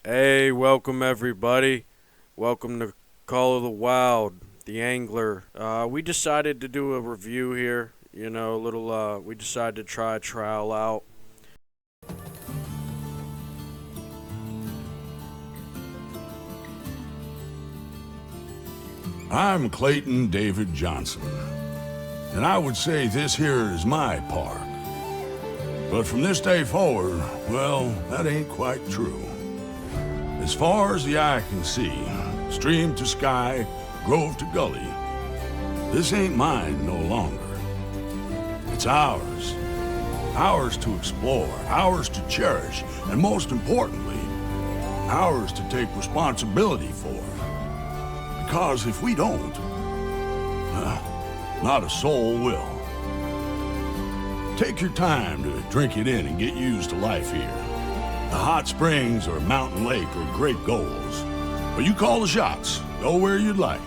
Hey, welcome everybody. Welcome to Call of the Wild, the Angler. We decided to do a review here. We decided to try a trial out. I'm Clayton David Johnson, and I would say this here is my park. But from this day forward, well, that ain't quite true. As far as the eye can see, stream to sky, grove to gully, this ain't mine no longer. It's ours. Ours to explore, ours to cherish, and most importantly, ours to take responsibility for. Because if we don't, not a soul will. Take your time to drink it in and get used to life here. The hot springs or mountain lake are great goals, but you call the shots, go where you'd like.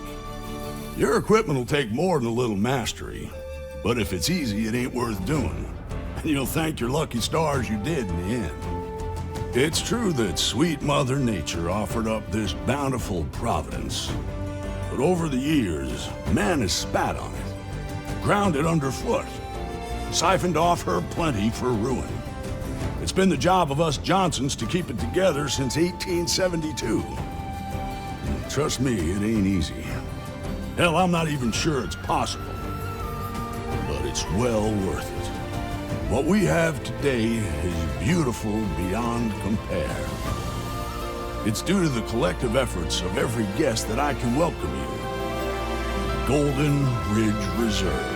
Your equipment will take more than a little mastery, but if it's easy, it ain't worth doing. And you'll thank your lucky stars you did in the end. It's true that sweet Mother Nature offered up this bountiful providence. But over the years, man has spat on it, ground it underfoot, siphoned off her plenty for ruin. It's been the job of us Johnsons to keep it together since 1872. And trust me, it ain't easy. Hell, I'm not even sure it's possible. But it's well worth it. What we have today is beautiful beyond compare. It's due to the collective efforts of every guest that I can welcome you. Golden Ridge Reserve.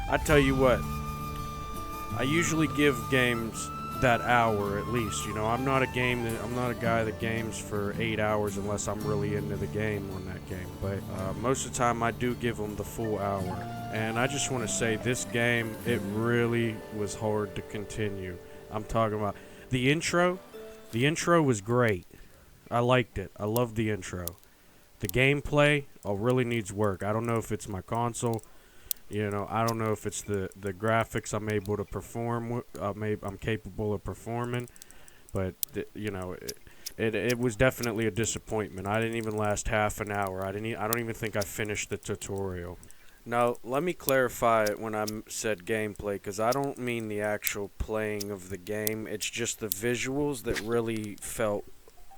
I tell you what, I usually give games that hour at least. I'm not a guy that games for 8 hours unless I'm really into the game on that game. But most of the time I do give them the full hour. And I just want to say this game, it really was hard to continue. I'm talking about the intro. The intro was great. I liked it. I loved the intro. The gameplay really needs work. I don't know if it's my console. I don't know if it's the graphics I'm able to perform. I'm capable of performing, but it was definitely a disappointment. I didn't even last half an hour. I don't even think I finished the tutorial. Now let me clarify it when I said gameplay, because I don't mean the actual playing of the game. It's just the visuals that really felt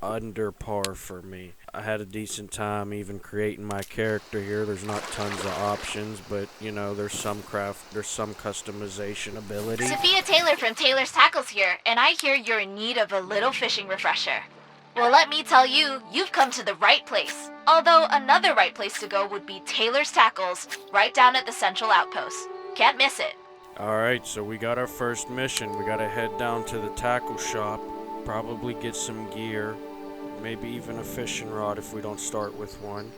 under par for me. I had a decent time even creating my character here. There's not tons of options, but there's some customization ability. Sophia Taylor from Taylor's Tackles here, and I hear you're in need of a little fishing refresher. Well, let me tell you, you've come to the right place. Although another right place to go would be Taylor's Tackles, right down at the Central Outpost. Can't miss it. Alright, so we got our first mission. We gotta head down to the tackle shop, probably get some gear. Maybe even a fishing rod if we don't start with one.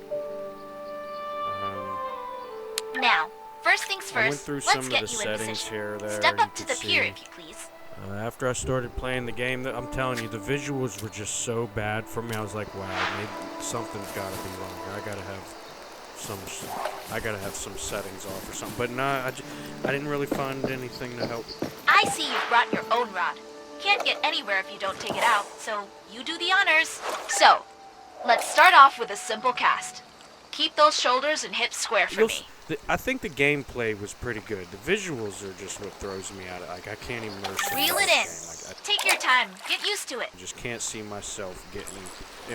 Now, first things I went first, through let's some of get the you in settings position. here, there. Step up you to the can pier see. if you please. After I started playing the game, I'm telling you, the visuals were just so bad for me. I was like, wow, maybe something's got to be wrong. I gotta have some settings off or something. But no, I didn't really find anything to help. I see you've brought your own rod. Can't get anywhere if you don't take it out, so you do the honors. So, let's start off with a simple cast. Keep those shoulders and hips square for me. I think the gameplay was pretty good. The visuals are just what throws me out. Like, I can't immerse Reel it in. Take your time. Get used to it. I just can't see myself getting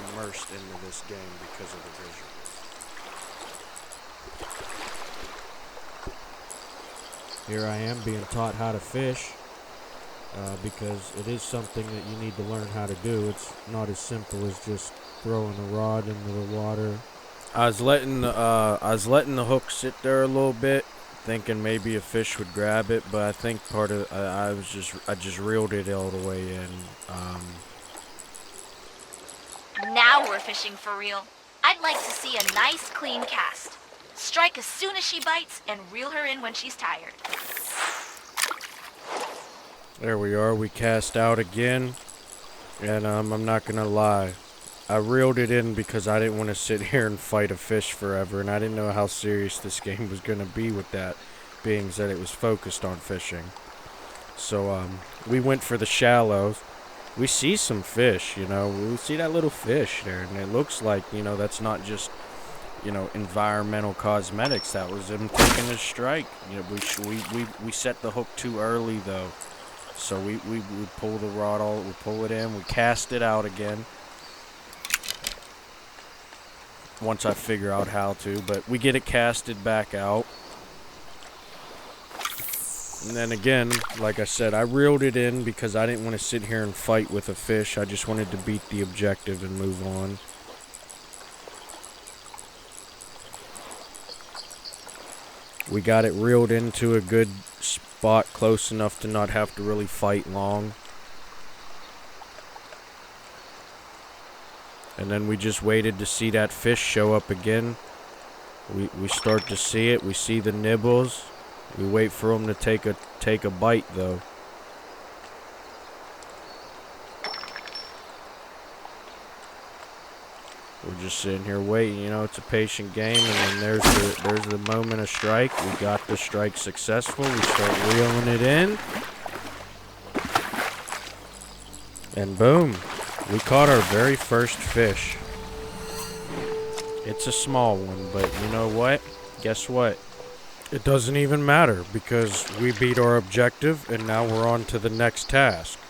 immersed into this game because of the visuals. Here I am being taught how to fish. Because it is something that you need to learn how to do. It's not as simple as just throwing a rod into the water. I was letting the hook sit there a little bit, thinking maybe a fish would grab it, but I think part of I just reeled it all the way in. we're fishing for real. I'd like to see a nice clean cast. Strike as soon as she bites and reel her in when she's tired. There we are. We cast out again. And I'm not going to lie. I reeled it in because I didn't want to sit here and fight a fish forever. And I didn't know how serious this game was going to be with that, being that it was focused on fishing. So we went for the shallows. We see some fish, you know. We see that little fish there. And it looks like, you know, that's not just, you know, environmental cosmetics. That was him taking a strike. You know, we set the hook too early, though. So we pull the rod we pull it in, we cast it out again. Once I figure out how to, but we get it casted back out. And then again, like I said, I reeled it in because I didn't want to sit here and fight with a fish. I just wanted to beat the objective and move on. We got it reeled into a good spot close enough to not have to really fight long. And then we just waited to see that fish show up again. We start to see it. We see the nibbles. We wait for him to take a bite, though. We're just sitting here waiting, you know, it's a patient game, and then there's the moment of strike. We got the strike successful. We start reeling it in. And boom, we caught our very first fish. It's a small one, but you know what? Guess what? It doesn't even matter because we beat our objective and now we're on to the next task.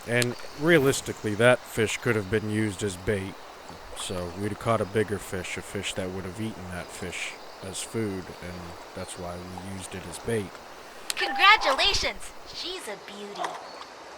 And realistically, that fish could have been used as bait. So we'd have caught a bigger fish, a fish that would have eaten that fish as food, and that's why we used it as bait. Congratulations! She's a beauty.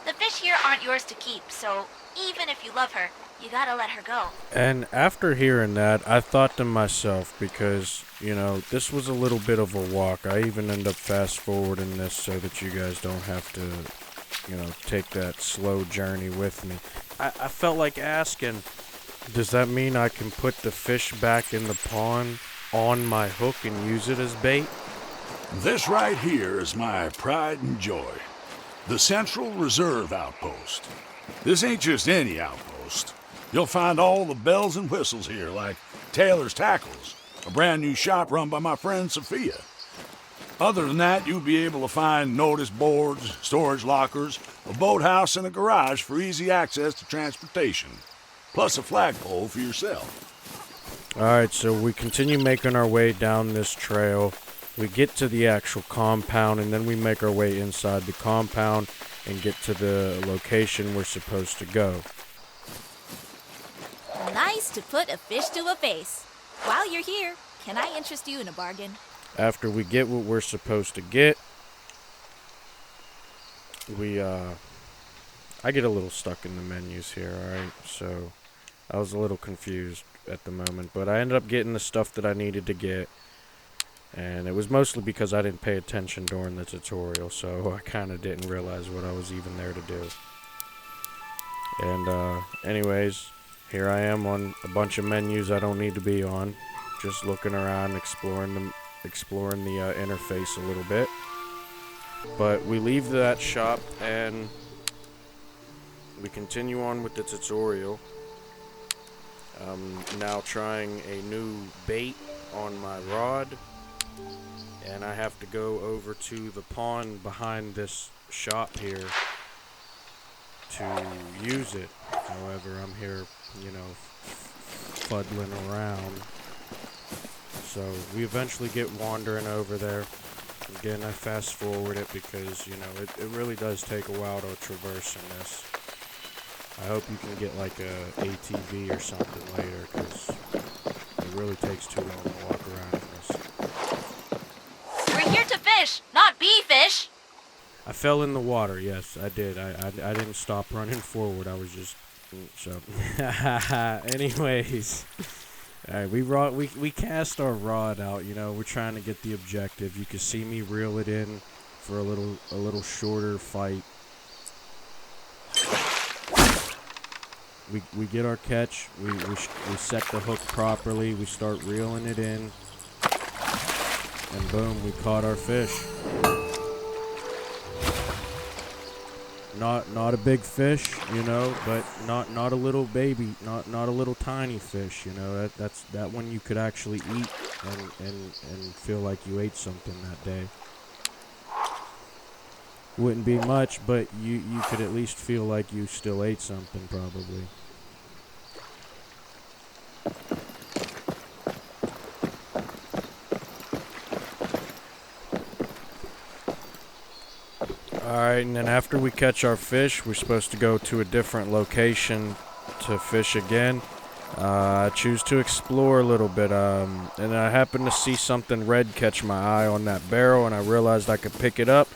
The fish here aren't yours to keep, so even if you love her, you gotta let her go. And after hearing that, I thought to myself, because, you know, this was a little bit of a walk. I even end up fast forwarding this so that you guys don't have to, you know, take that slow journey with me. I felt like asking, does that mean I can put the fish back in the pond on my hook and use it as bait? This right here is my pride and joy. The Central Reserve Outpost. This ain't just any outpost. You'll find all the bells and whistles here, like Taylor's Tackles, a brand new shop run by my friend Sophia. Other than that, you'll be able to find notice boards, storage lockers, a boathouse, and a garage for easy access to transportation. Plus a flagpole for yourself. Alright, so we continue making our way down this trail. We get to the actual compound, and then we make our way inside the compound and get to the location we're supposed to go. Nice to put a fish to a face. While you're here, can I interest you in a bargain? After we get what we're supposed to get, I get a little stuck in the menus here, alright? So I was a little confused at the moment, but I ended up getting the stuff that I needed to get. And it was mostly because I didn't pay attention during the tutorial, so I kind of didn't realize what I was even there to do. And, anyways, here I am on a bunch of menus I don't need to be on. Just looking around, exploring the interface a little bit. But we leave that shop, and we continue on with the tutorial. I'm now trying a new bait on my rod. And I have to go over to the pond behind this shop here to use it. However, I'm here, you know, fuddling around. So we eventually get wandering over there. Again, I fast forward it because, you know, it really does take a while to traverse in this. I hope you can get like a ATV or something later because it really takes too long to walk around in this. We're here to fish, not be fish. I fell in the water, yes, I did. I didn't stop running forward. I was just... So... Anyways... Alright, we cast our rod out, you know. We're trying to get the objective. You can see me reel it in for a little shorter fight. we get our catch, we set the hook properly, we start reeling it in, and boom, we caught our fish. Not a big fish, you know, but not a little baby, not a little tiny fish, you know. That one you could actually eat and feel like you ate something that day. Wouldn't be much, but you could at least feel like you still ate something, probably. Alright, and then after we catch our fish, we're supposed to go to a different location to fish again. I choose to explore a little bit, and I happened to see something red catch my eye on that barrel, and I realized I could pick it up.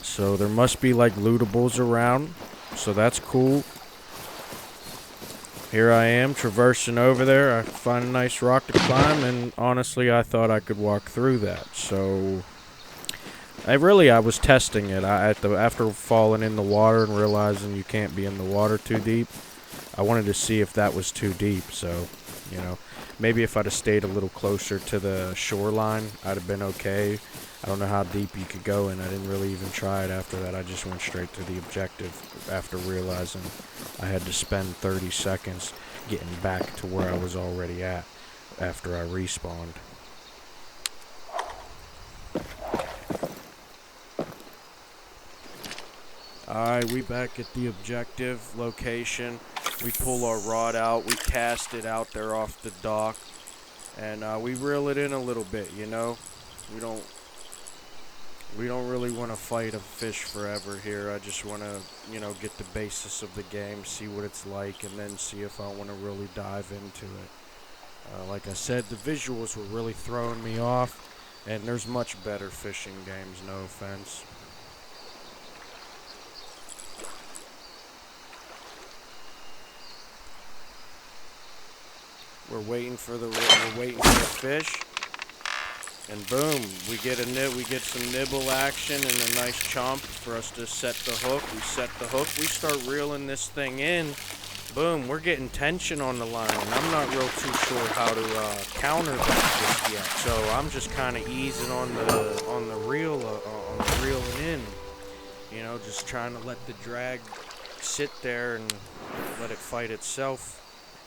So there must be like lootables around, so that's cool. Here I am traversing over there. I find a nice rock to climb, and honestly I thought I could walk through that. So I was testing it. After falling in the water and realizing you can't be in the water too deep, I wanted to see if that was too deep. So, you know, maybe if I'd have stayed a little closer to the shoreline, I'd have been okay. I don't know how deep you could go, and I didn't really even try it after that. I just went straight to the objective after realizing I had to spend 30 seconds getting back to where I was already at after I respawned. Alright, we back at the objective location. We pull our rod out, we cast it out there off the dock, and we reel it in a little bit, you know. We don't really want to fight a fish forever here. I just want to, you know, get the basis of the game, see what it's like, and then see if I want to really dive into it. Like I said, the visuals were really throwing me off, and there's much better fishing games, no offense. We're waiting for the fish, and boom, we get some nibble action and a nice chomp for us to set the hook. We set the hook, we start reeling this thing in. Boom, we're getting tension on the line, and I'm not real too sure how to counter that just yet. So I'm just kind of easing on the reeling in, you know, just trying to let the drag sit there and let it fight itself.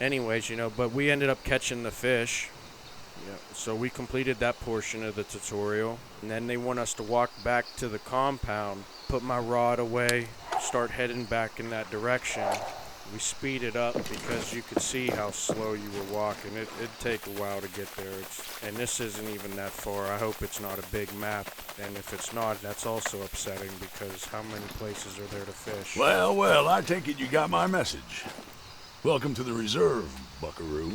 Anyways, you know, but we ended up catching the fish. Yeah, so we completed that portion of the tutorial, and then they want us to walk back to the compound, put my rod away, start heading back in that direction. We speed it up because you could see how slow you were walking. It'd take a while to get there, and this isn't even that far. I hope it's not a big map, and if it's not, that's also upsetting because how many places are there to fish? Well, I take it you got my message. Welcome to the reserve, buckaroo.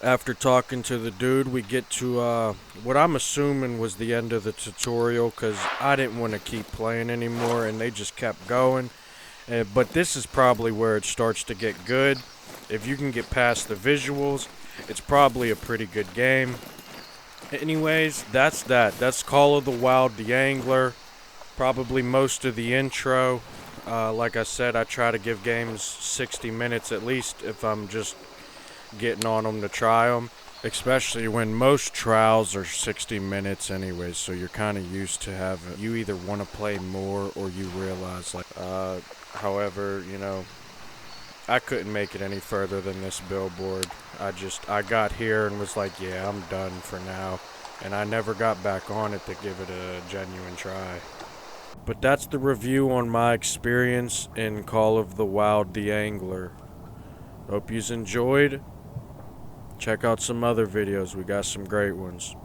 After talking to the dude, we get to what I'm assuming was the end of the tutorial because I didn't want to keep playing anymore and they just kept going. But this is probably where it starts to get good. If you can get past the visuals, it's probably a pretty good game. Anyways, that's that. That's Call of the Wild, the Angler. Probably most of the intro. Like I said, I try to give games 60 minutes at least if I'm just getting on them to try them, especially when most trials are 60 minutes anyways, so you're kind of used to having, you either want to play more or you realize like, however, you know, I couldn't make it any further than this billboard. I got here and was like, yeah, I'm done for now, and I never got back on it to give it a genuine try. But that's the review on my experience in Call of the Wild, the Angler. Hope you's enjoyed. Check out some other videos, we got some great ones.